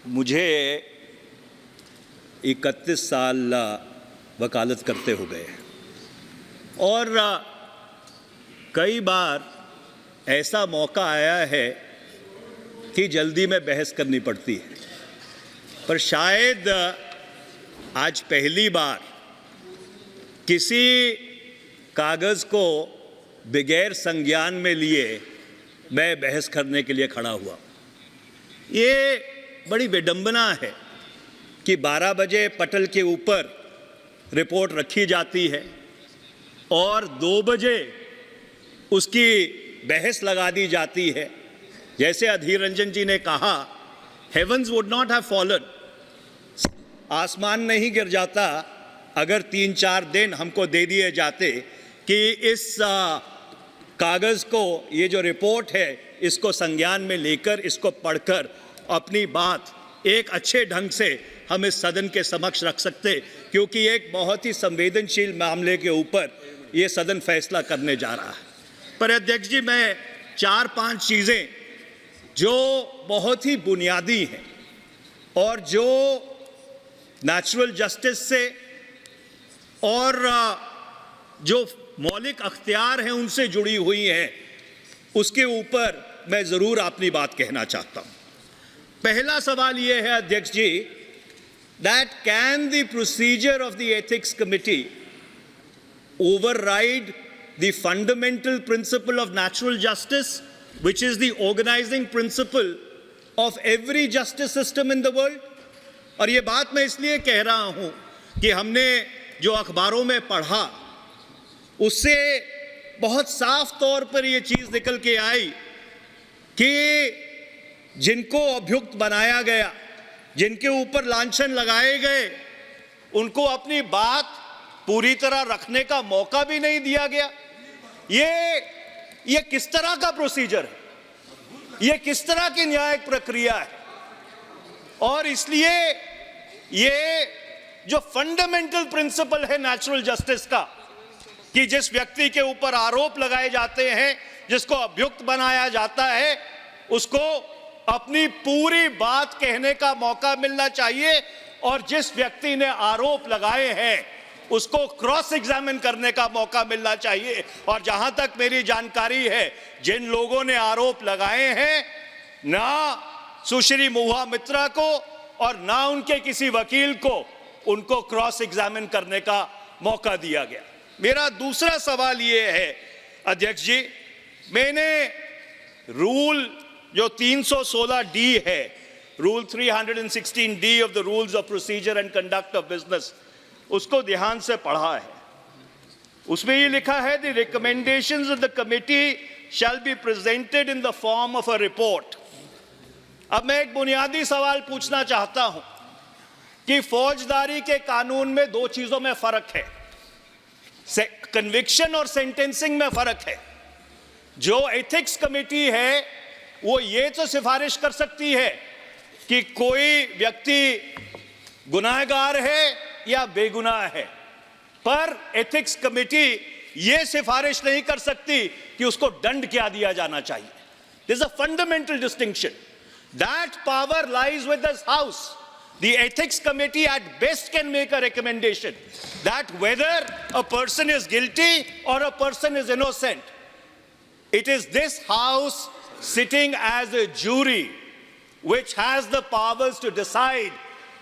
मुझे 31 साल वकालत करते हो गए और कई बार ऐसा मौका आया है कि जल्दी में बहस करनी पड़ती है, पर शायद आज पहली बार किसी कागज़ को बगैर संज्ञान में लिए मैं बहस करने के लिए खड़ा हुआ। ये बड़ी विडंबना है कि 12 बजे पटल के ऊपर रिपोर्ट रखी जाती है और 2 बजे उसकी बहस लगा दी जाती है। जैसे अधीर रंजन जी ने कहा, heavens would not have fallen, आसमान नहीं गिर जाता अगर 3-4 दिन हमको दे दिए जाते कि इस कागज़ को, ये जो रिपोर्ट है, इसको संज्ञान में लेकर, इसको पढ़कर अपनी बात एक अच्छे ढंग से हम इस सदन के समक्ष रख सकते, क्योंकि एक बहुत ही संवेदनशील मामले के ऊपर ये सदन फैसला करने जा रहा है। पर अध्यक्ष जी, मैं 4-5 चीज़ें जो बहुत ही बुनियादी हैं और जो नेचुरल जस्टिस से और जो मौलिक अख्तियार हैं उनसे जुड़ी हुई हैं, उसके ऊपर मैं ज़रूर अपनी बात कहना चाहता हूँ। पहला सवाल ये है अध्यक्ष जी, that can the procedure of the ethics committee override the fundamental principle of natural justice, which is the organizing principle of every justice system in the world? और ये बात मैं इसलिए कह रहा हूँ कि हमने जो अखबारों में पढ़ा उससे बहुत साफ तौर पर ये चीज़ निकल के आई कि जिनको अभियुक्त बनाया गया, जिनके ऊपर लांछन लगाए गए, उनको अपनी बात पूरी तरह रखने का मौका भी नहीं दिया गया। ये किस तरह का प्रोसीजर है? ये किस तरह की न्यायिक प्रक्रिया है? और इसलिए ये जो फंडामेंटल प्रिंसिपल है नेचुरल जस्टिस का, कि जिस व्यक्ति के ऊपर आरोप लगाए जाते हैं, जिसको अभियुक्त बनाया जाता है, उसको अपनी पूरी बात कहने का मौका मिलना चाहिए और जिस व्यक्ति ने आरोप लगाए हैं उसको क्रॉस एग्जामिन करने का मौका मिलना चाहिए। और जहां तक मेरी जानकारी है, जिन लोगों ने आरोप लगाए हैं, ना सुश्री महुआ मित्रा को और ना उनके किसी वकील को उनको क्रॉस एग्जामिन करने का मौका दिया गया। मेरा दूसरा सवाल ये है अध्यक्ष जी, मैंने रूल जो 316D है, rule 316D of the rules of procedure and conduct of business, उसको ध्यान से पढ़ा है। उसमें ये लिखा है, the recommendations of the committee shall be presented in the form of a report. अब मैं एक बुनियादी सवाल पूछना चाहता हूं कि फौजदारी के कानून में 2 चीजों में फर्क है, कन्विक्शन और सेंटेंसिंग में फर्क है। जो एथिक्स कमेटी है वो ये तो सिफारिश कर सकती है कि कोई व्यक्ति गुनाहगार है या बेगुनाह है, पर एथिक्स कमेटी ये सिफारिश नहीं कर सकती कि उसको दंड क्या दिया जाना चाहिए। There is a fundamental distinction. That power lies with this house. The ethics committee at best can make a recommendation that whether a person is guilty or a person is innocent. It is this house sitting as a jury which has the powers to decide